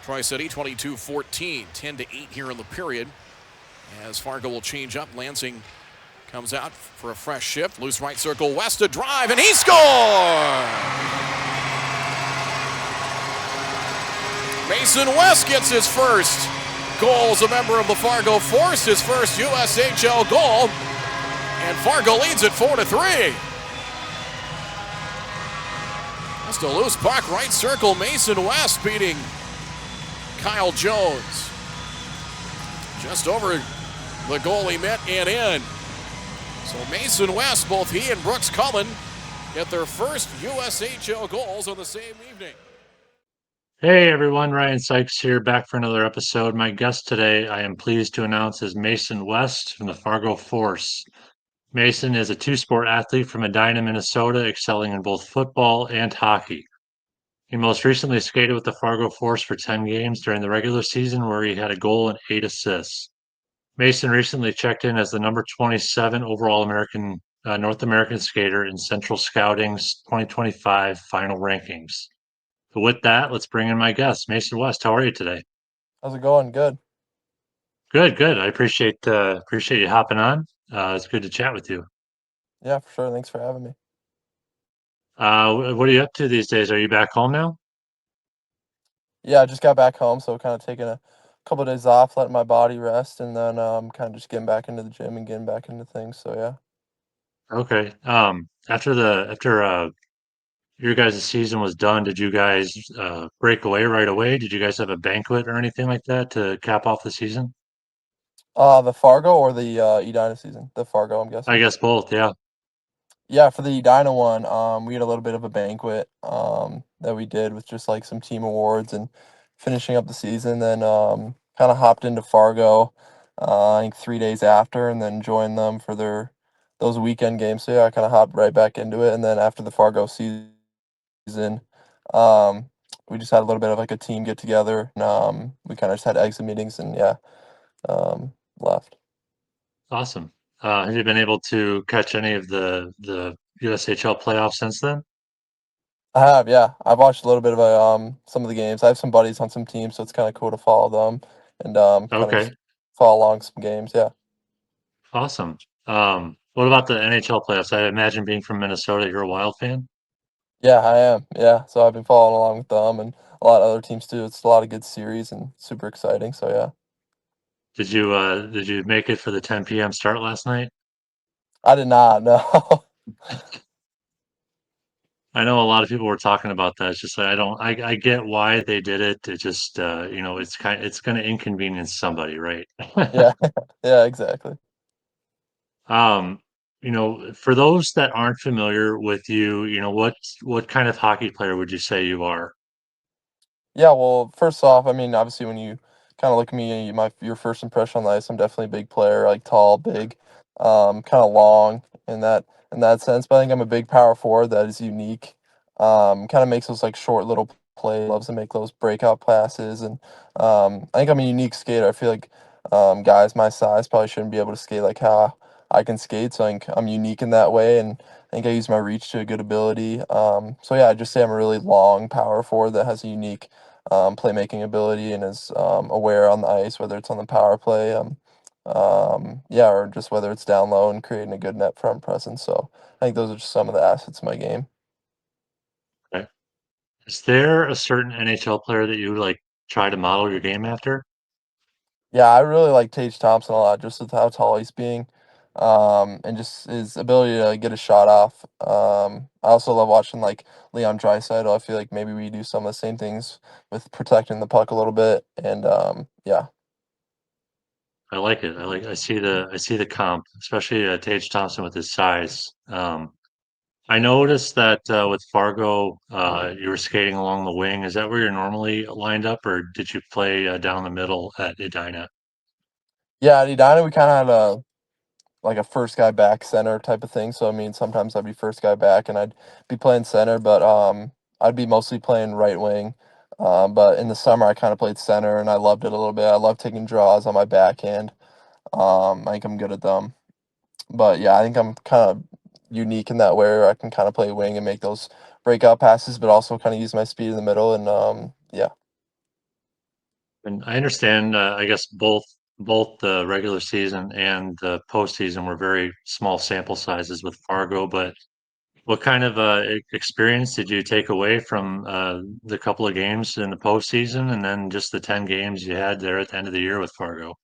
Tri-City 22-14, 10-8 here in the period. As Fargo will change up, Lansing comes out for a fresh shift. Loose right circle, West to drive, and he scores! Mason West gets his first goal as a member of the Fargo Force, his first USHL goal, and Fargo leads it 4-3. Just a loose puck, right circle, Mason West beating Kyle Jones. Just over the goalie mitt and in. So Mason West, both he and Brooks Cullen get their first USHL goals on the same evening. Hey everyone, Ryan Sykes here, back for another episode. My guest today, I am pleased to announce, is Mason West from the Fargo Force. Mason is a two-sport athlete from Edina, Minnesota, excelling in both football and hockey. He most recently skated with the Fargo Force for 10 games during the regular season, where he had a goal and 8 assists. Mason recently checked in as the number 27 overall North American skater in Central Scouting's 2025 final rankings. So with that, let's bring in my guest, Mason West. How are you today? How's it going? Good. Good, good. I appreciate you hopping on. It's good to chat with you. Yeah, for sure. Thanks for having me. What are you up to these days? Are you back home now? Yeah, I just got back home, so kind of taking a couple of days off, letting my body rest, and then kind of just getting back into the gym and getting back into things. So yeah. Okay. After your guys' season was done, did you guys break away right away? Did you guys have a banquet or anything like that to cap off the season? The Fargo or the Edina season? The Fargo, I'm I guessing. guess both, yeah. Yeah, for the Edina one, we had a little bit of a banquet that we did with just like some team awards and finishing up the season. Then kind of hopped into Fargo, I think 3 days after, and then joined them for those weekend games. So yeah, I kind of hopped right back into it. And then after the Fargo season, um, we just had a little bit of like a team get together, and we kind of just had exit meetings, and yeah, left. Awesome. Have you been able to catch any of the USHL playoffs since then? I have, yeah. I've watched a little bit of some of the games. I have some buddies on some teams, so it's kind of cool to follow them and kind of Okay, just follow along some games. Yeah, awesome. What about the NHL playoffs? I imagine being from Minnesota, you're a Wild fan. yeah, I am. Yeah, so I've been following along with them and a lot of other teams too. It's a lot of good series and super exciting. So yeah, Did you make it for the 10 p.m. start last night? I did not know. I know a lot of people were talking about that. It's just like I get why they did it. It just it's going to inconvenience somebody, right? Yeah, yeah, exactly. Um, for those that aren't familiar with you, what kind of hockey player would you say you are? Yeah, well, first off, I mean, obviously, when you kind of look at me, your first impression on the ice, I'm definitely a big player, like tall, big, kind of long in that sense. But I think I'm a big power forward that is unique. Kind of makes those like short little plays, loves to make those breakout passes, and I think I'm a unique skater. I feel like guys my size probably shouldn't be able to skate like how I can skate. So I think I'm unique in that way, and I think I use my reach to a good ability. So yeah, I'd just say I'm a really long power forward that has a unique playmaking ability and is aware on the ice, whether it's on the power play, yeah, or just whether it's down low and creating a good net front presence. So I think those are just some of the assets of my game. Okay. Is there a certain NHL player that you like try to model your game after? Yeah, I really like Tage Thompson a lot, just with how tall he's being, and just his ability to get a shot off. I also love watching like Leon Draisaitl. I feel like maybe we do some of the same things with protecting the puck a little bit, and yeah. I like it. I see the comp, especially Tage Thompson with his size. I noticed that with Fargo, you were skating along the wing. Is that where you're normally lined up, or did you play down the middle at Edina? Yeah, at Edina, we kind of had a first guy back center type of thing. So I mean, sometimes I'd be first guy back and I'd be playing center, but I'd be mostly playing right wing. But in the summer, I kind of played center and I loved it a little bit. I love taking draws on my backhand. I think I'm good at them. But yeah, I think I'm kind of unique in that where I can kind of play wing and make those breakout passes, but also kind of use my speed in the middle. And yeah. And I understand, I guess both the regular season and the postseason were very small sample sizes with Fargo, but what kind of experience did you take away from the couple of games in the postseason and then just the 10 games you had there at the end of the year with Fargo?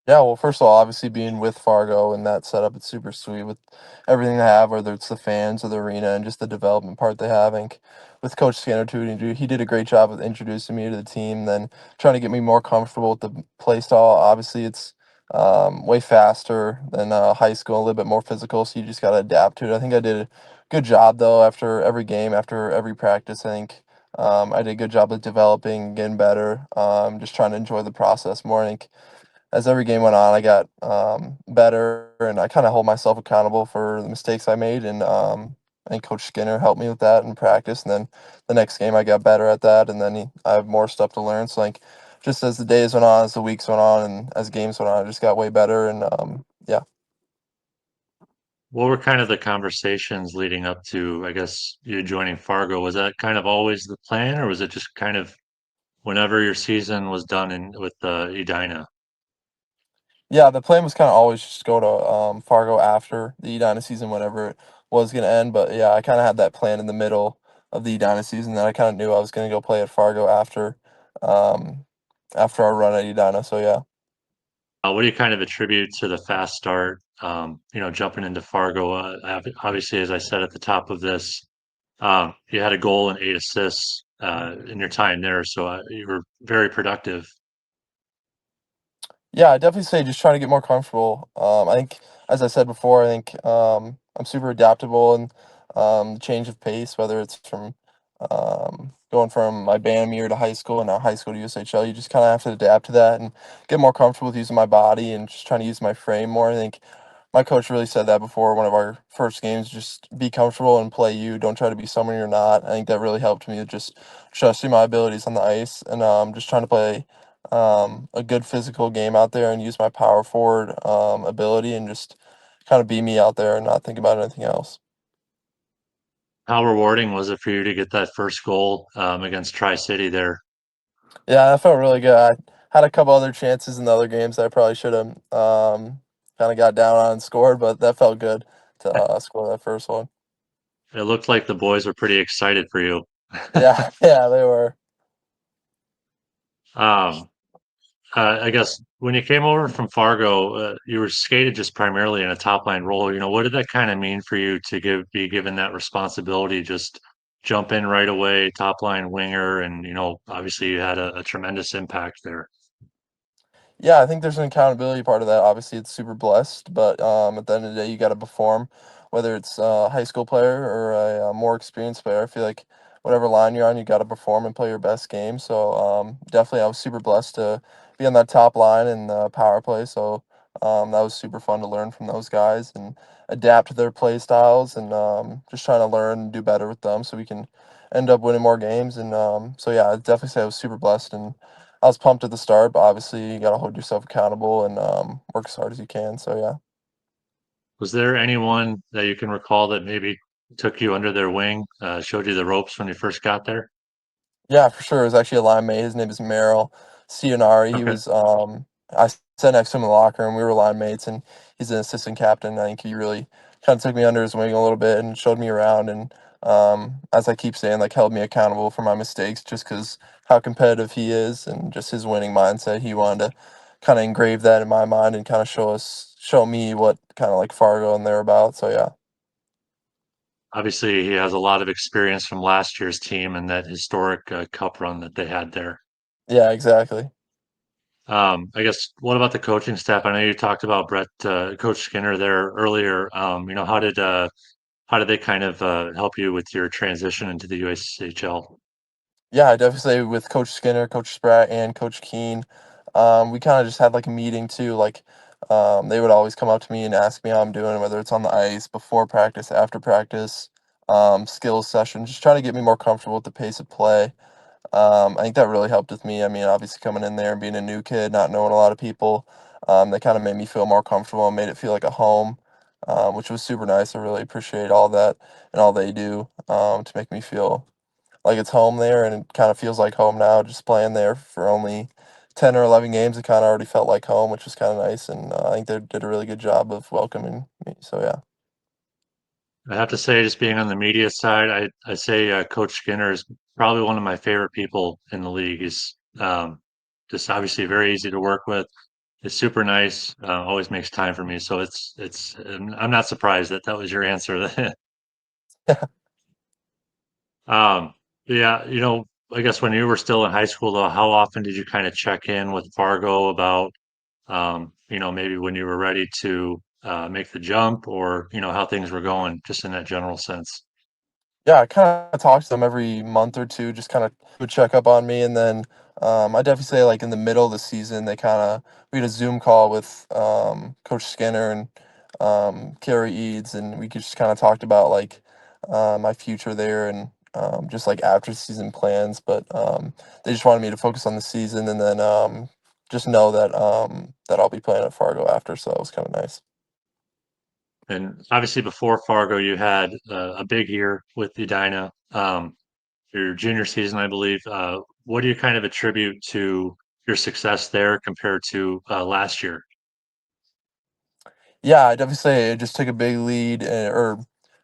Yeah, well, first of all, obviously being with Fargo and that setup, it's super sweet with everything they have, whether it's the fans or the arena and just the development part they have. I think with Coach Skinner too, he did a great job of introducing me to the team, then trying to get me more comfortable with the play style. Obviously, it's way faster than high school, a little bit more physical, so you just got to adapt to it. I think I did a good job though after every game, after every practice. I think I did a good job of developing, getting better, just trying to enjoy the process more. I think as every game went on, I got better, and I kind of hold myself accountable for the mistakes I made. And I think Coach Skinner helped me with that in practice. And then the next game, I got better at that, and then I have more stuff to learn. So like, just as the days went on, as the weeks went on, and as games went on, I just got way better. And yeah. What were kind of the conversations leading up to, I guess, you joining Fargo? Was that kind of always the plan, or was it just kind of whenever your season was done in with Edina? Yeah, the plan was kind of always just go to Fargo after the Edina season, whenever it was going to end. But yeah, I kind of had that plan in the middle of the Edina season that I kind of knew I was going to go play at Fargo um, after our run at Edina. So yeah. What do you kind of attribute to the fast start? Jumping into Fargo. Obviously, as I said at the top of this, you had a goal and 8 assists in your time there, so you were very productive. Yeah, I definitely say just trying to get more comfortable. I think, as I said before, I think I'm super adaptable and the change of pace, whether it's from going from my band year to high school and now high school to USHL, you just kind of have to adapt to that and get more comfortable with using my body and just trying to use my frame more. I think my coach really said that before one of our first games, just be comfortable and play you. Don't try to be someone you're not. I think that really helped me with just trusting my abilities on the ice and just trying to play a good physical game out there and use my power forward ability and just kind of be me out there and not think about anything else. How rewarding was it for you to get that first goal against Tri City there? Yeah, that felt really good. I had a couple other chances in the other games that I probably should have kind of got down on and scored, but that felt good to score that first one. It looked like the boys were pretty excited for you. Yeah, yeah, they were. Um, I guess when you came over from Fargo, you were skated just primarily in a top line role. What did that kind of mean for you to be given that responsibility, just jump in right away, top line winger, and obviously you had a tremendous impact there. Yeah, I think there's an accountability part of that. Obviously, it's super blessed, but at the end of the day, you got to perform, whether it's a high school player or a more experienced player. I feel like whatever line you're on, you got to perform and play your best game. So definitely, I was super blessed to be on that top line in the power play. So that was super fun to learn from those guys and adapt to their play styles and just trying to learn and do better with them so we can end up winning more games. And so yeah, I'd definitely say I was super blessed and I was pumped at the start, but obviously you got to hold yourself accountable and work as hard as you can. So yeah. Was there anyone that you can recall that maybe took you under their wing, showed you the ropes when you first got there? Yeah, for sure. It was actually a line mate. His name is Merrill Cionari. He Okay. was I sat next to him in the locker room. We were line mates and he's an assistant captain. I think he really kind of took me under his wing a little bit and showed me around and as I keep saying, like held me accountable for my mistakes just because how competitive he is and just his winning mindset. He wanted to kind of engrave that in my mind and kind of show me what kind of like Fargo and they're about. So yeah. Obviously, he has a lot of experience from last year's team and that historic cup run that they had there. Yeah, exactly. I guess what about the coaching staff? I know you talked about Coach Skinner there earlier. How did they kind of help you with your transition into the USHL? Yeah, I definitely say with Coach Skinner, Coach Spratt, and Coach Keen, we kind of just had like a meeting too. Like, they would always come up to me and ask me how I'm doing, whether it's on the ice, before practice, after practice, skills session, just trying to get me more comfortable with the pace of play. I think that really helped with me. I mean, obviously coming in there and being a new kid, not knowing a lot of people, they kind of made me feel more comfortable and made it feel like a home, which was super nice. I really appreciate all that and all they do to make me feel like it's home there, and it kind of feels like home now, just playing there for only 10 or 11 games, it kind of already felt like home, which was kind of nice. And I think they did a really good job of welcoming me. So yeah. I have to say, just being on the media side, I say Coach Skinner is probably one of my favorite people in the league. He's just obviously very easy to work with. It's super nice. Always makes time for me. So I'm not surprised that that was your answer. Um, yeah, I guess when you were still in high school, though, how often did you kind of check in with Fargo about, maybe when you were ready to make the jump, or how things were going, just in that general sense? Yeah, I kinda talk to them every month or 2, just kinda would check up on me, and then, I definitely say, like, in the middle of the season, we had a Zoom call with, Coach Skinner and, Kerry Eads, and we just kinda talked about, like, my future there and, just, like, after season plans, but, they just wanted me to focus on the season and then, just know that I'll be playing at Fargo after, so it was kinda nice. And obviously, before Fargo, you had a big year with Edina, your junior season, I believe. What do you kind of attribute to your success there compared to last year? Yeah, I definitely say it just took a big lead or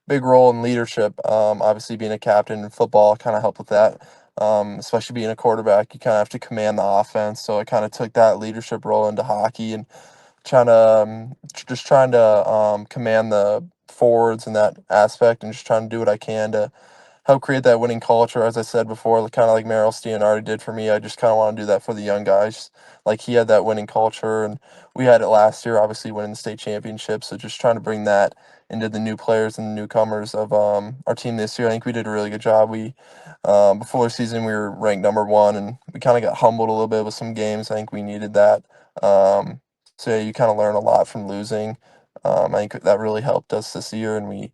big role in leadership. Obviously, being a captain in football kind of helped with that. Especially being a quarterback, you kind of have to command the offense. So I kind of took that leadership role into hockey and just trying to command the forwards in that aspect and just trying to do what I can to help create that winning culture. As I said before, kind of like Merrill Steen already did for me. I just kind of want to do that for the young guys. Like he had that winning culture, and we had it last year, obviously winning the state championship. So just trying to bring that into the new players and the newcomers of our team this year. I think we did a really good job. We before the season we were ranked number 1, and we kind of got humbled a little bit with some games. I think we needed that. So yeah, you kind of learn a lot from losing. I think that really helped us this year, and we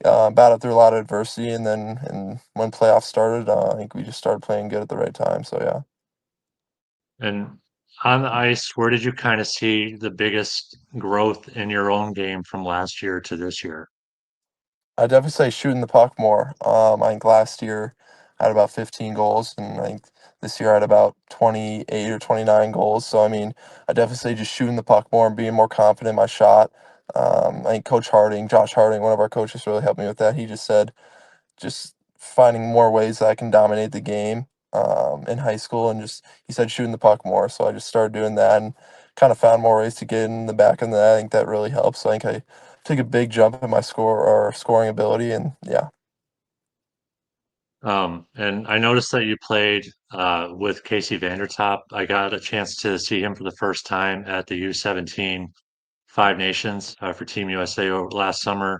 battled through a lot of adversity, and then and when playoffs started, I think we just started playing good at the right time. So yeah, And on the ice, where did you kind of see the biggest growth in your own game from last year to this year? I definitely say shooting the puck more. I think last year I had about 15 goals, and I think this year I had about 28 or 29 goals. So I mean, I definitely say just shooting the puck more and being more confident in my shot. I think Josh Harding, one of our coaches, really helped me with that. He just said just finding more ways that I can dominate the game in high school, and just he said shooting the puck more. So I just started doing that and kind of found more ways to get in the back of the net. I think that really helps. So I think I took a big jump in my scoring ability, and yeah. And I noticed that you played with Casey Vandertop. I got a chance to see him for the first time at the U17 Five Nations for Team USA over last summer.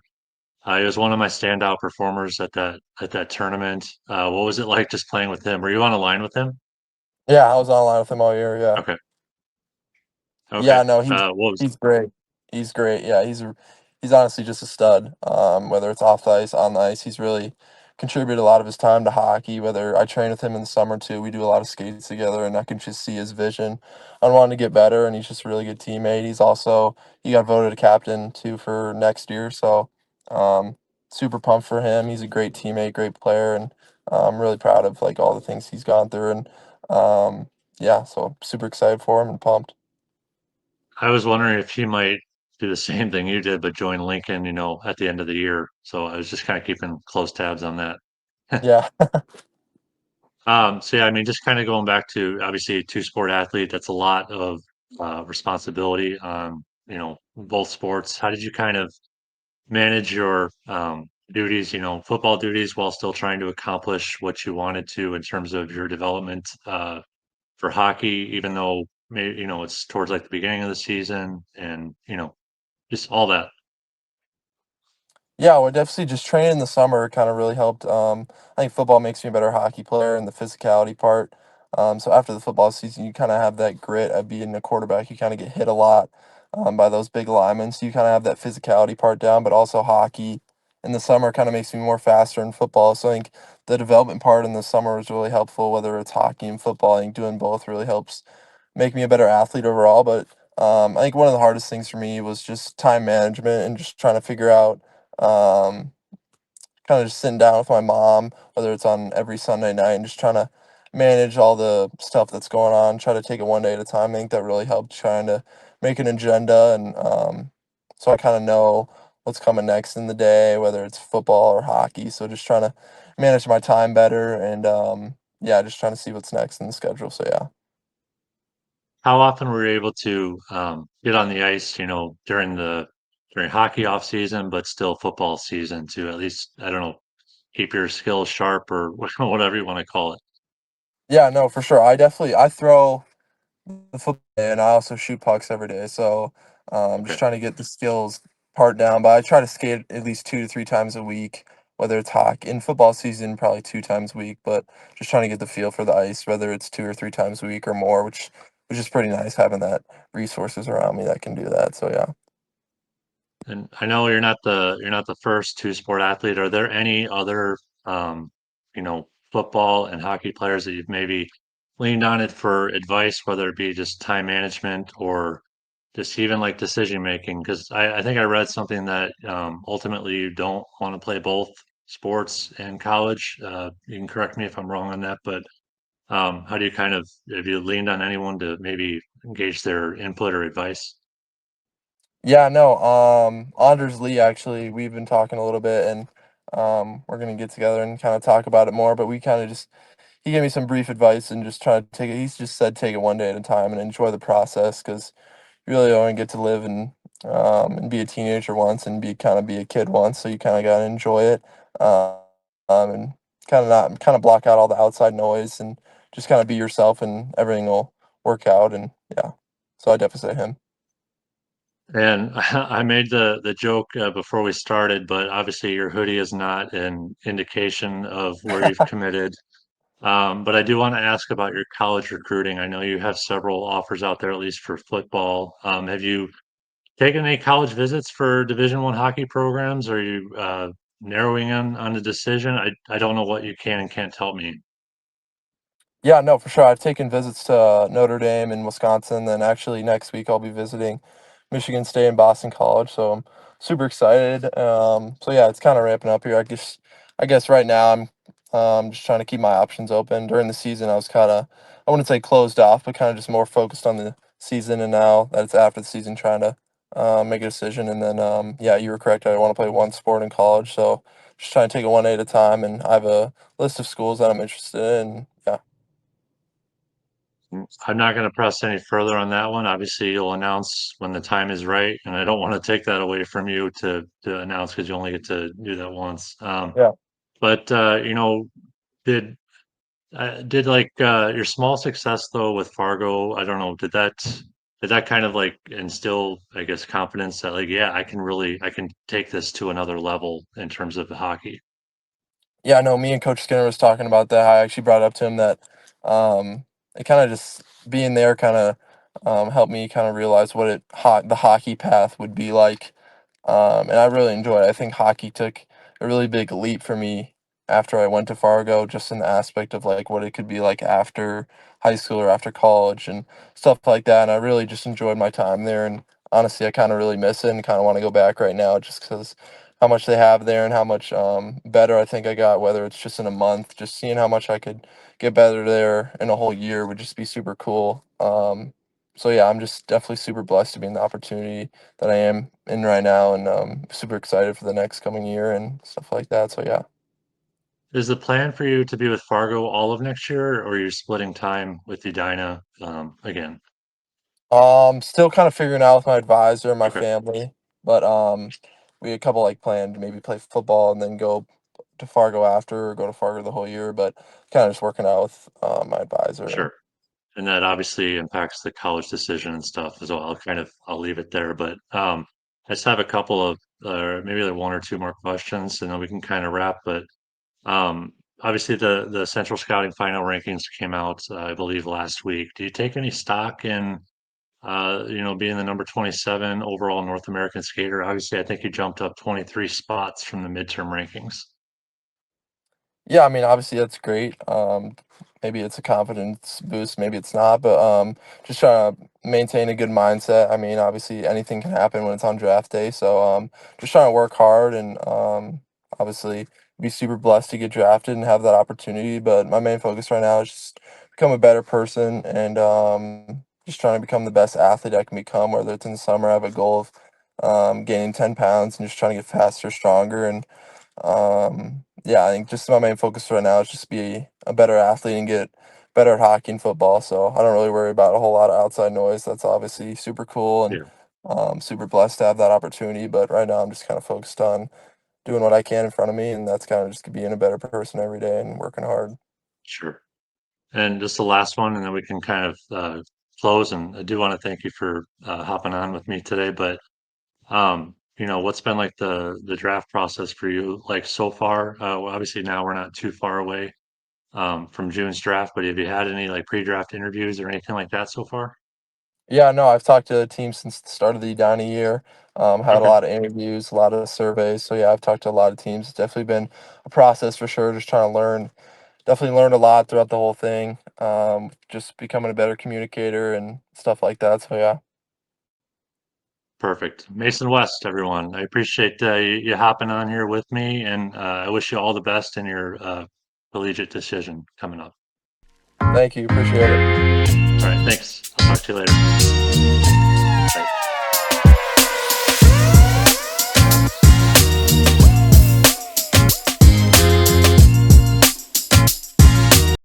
He was one of my standout performers at that tournament. What was it like just playing with him? Were you on a line with him? Yeah, I was online with him all year. Yeah. Okay, okay. Yeah, no, What was he's great. He's great. Yeah, he's honestly just a stud. Whether it's off the ice, on the ice, he's really contributed a lot of his time to hockey. Whether I train with him in the summer too, we do a lot of skates together, and I can just see his vision on wanting to get better. And he's just a really good teammate. He got voted a captain too for next year, so um, super pumped for him. He's a great teammate, great player, and I'm really proud of like all the things he's gone through. And yeah, so super excited for him and pumped. I was wondering if he might do the same thing you did, but join Lincoln, at the end of the year. So I was just kind of keeping close tabs on that. Yeah. So yeah, I mean, just kind of going back to obviously a two-sport athlete, that's a lot of responsibility on, both sports. How did you kind of manage your duties, football duties, while still trying to accomplish what you wanted to in terms of your development for hockey, even though maybe, it's towards like the beginning of the season and, just all that. Yeah, well, definitely just training in the summer kind of really helped. I think football makes me a better hockey player and the physicality part. So after the football season, you kind of have that grit of being a quarterback. You kind of get hit a lot by those big linemen. So you kind of have that physicality part down, but also hockey in the summer kind of makes me more faster in football. So I think the development part in the summer is really helpful, whether it's hockey and football. I think doing both really helps make me a better athlete overall. But I think one of the hardest things for me was just time management and just trying to figure out um, kind of just sitting down with my mom, whether it's on every Sunday night, and just trying to manage all the stuff that's going on, try to take it one day at a time. I think that really helped trying to make an agenda, and so I kind of know what's coming next in the day, whether it's football or hockey. So just trying to manage my time better, and yeah, just trying to see what's next in the schedule. So yeah. How often were you able to get on the ice, during hockey off season, but still football season to at least, I don't know, keep your skills sharp or whatever you want to call it? Yeah, no, for sure. I throw the football and I also shoot pucks every day. So just Okay. trying to get the skills part down. But I try to skate at least 2 to 3 times a week, whether it's hockey in football season, probably 2 times a week. But just trying to get the feel for the ice, whether it's 2 or 3 times a week or more, which is pretty nice having that resources around me that can do that. So yeah. And I know you're not the first two-sport athlete. Are there any other, football and hockey players that you've maybe leaned on it for advice, whether it be just time management or just even like decision making? Because I think I read something that ultimately you don't want to play both sports in college. You can correct me if I'm wrong on that, but how do you have you leaned on anyone to maybe engage their input or advice? Yeah, no, Anders Lee, actually, we've been talking a little bit, and we're gonna get together and kind of talk about it more. But we kind of just he gave me some brief advice and just try to take it. He's just said take it one day at a time and enjoy the process because you really only get to live and be a teenager once and be a kid once, so you kind of gotta enjoy it, and kind of block out all the outside noise and just kind of be yourself and everything will work out. And yeah, so I definitely say him. And I made the joke before we started, but obviously your hoodie is not an indication of where you've committed. But I do want to ask about your college recruiting. I know you have several offers out there, at least for football. Have you taken any college visits for Division I hockey programs? Are you narrowing in on the decision? I don't know what you can and can't tell me. Yeah, no, for sure. I've taken visits to Notre Dame and Wisconsin. Then actually next week I'll be visiting Michigan State and Boston College. So I'm super excited. So yeah, it's kind of ramping up here. I guess right now I'm just trying to keep my options open. During the season, I was I wouldn't say closed off, but kind of just more focused on the season. And now that it's after the season, trying to make a decision. And then yeah, you were correct. I want to play one sport in college. So just trying to take it one day at a time. And I have a list of schools that I'm interested in. Yeah. I'm not going to press any further on that one. Obviously, you'll announce when the time is right, and I don't want to take that away from you to announce because you only get to do that once. Yeah. But did did like your small success though with Fargo? I don't know. Did that kind of like instill, I guess, confidence that like, yeah, I can take this to another level in terms of the hockey? Yeah, no, me and Coach Skinner was talking about that. I actually brought up to him that it kind of just being there kind of helped me kind of realize what the hockey path would be like. And I really enjoyed it. I think hockey took a really big leap for me after I went to Fargo, just in the aspect of like what it could be like after high school or after college and stuff like that. And I really just enjoyed my time there. And honestly, I kind of really miss it and kind of want to go back right now just because how much they have there and how much better I think I got, whether it's just in a month, just seeing how much I could get better there in a whole year would just be super cool. So yeah, I'm just definitely super blessed to be in the opportunity that I am in right now, and super excited for the next coming year and stuff like that. So yeah, Is the plan for you to be with Fargo all of next year, or are you splitting time with Edina again? still kind of figuring out with my advisor and my Okay, family, but we had a couple like planned to maybe play football and then go to Fargo after, or go to Fargo the whole year, but kind of just working out with my advisor and sure. And that obviously impacts the college decision and stuff as well. I'll leave it there, but I just have a couple of maybe like one or two more questions, and then we can kind of wrap. But obviously, the Central Scouting final rankings came out, I believe, last week. Do you take any stock in being the number 27 overall North American skater? Obviously, I think you jumped up 23 spots from the midterm rankings. yeah, I mean, obviously that's great. Maybe it's a confidence boost, maybe it's not, but just trying to maintain a good mindset. I mean, obviously anything can happen when it's on draft day, so just trying to work hard and obviously be super blessed to get drafted and have that opportunity. But my main focus right now is just become a better person and just trying to become the best athlete I can become. Whether it's in the summer, I have a goal of gaining 10 pounds and just trying to get faster, stronger, and yeah, I think just my main focus right now is just be a better athlete and get better at hockey and football. So I don't really worry about a whole lot of outside noise. That's obviously super cool and Yeah, super blessed to have that opportunity. But right now I'm just kind of focused on doing what I can in front of me, and that's kind of just being a better person every day and working hard. sure. And just the last one, and then we can kind of close. And I do want to thank you for hopping on with me today. But what's been like the draft process for you like so far? Well, obviously now we're not too far away from June's draft, but have you had any like pre-draft interviews or anything like that so far? Yeah, no, I've talked to the team since the start of the Edina year. Had a Okay, lot of interviews, a lot of surveys. So yeah, I've talked to a lot of teams. It's definitely been a process for sure. Just trying to learn. Definitely learned a lot throughout the whole thing. Just becoming a better communicator and stuff like that. So yeah, perfect. Mason West, everyone. I appreciate you hopping on here with me, and I wish you all the best in your collegiate decision coming up. thank you, appreciate it. All right, thanks. I'll talk to you later.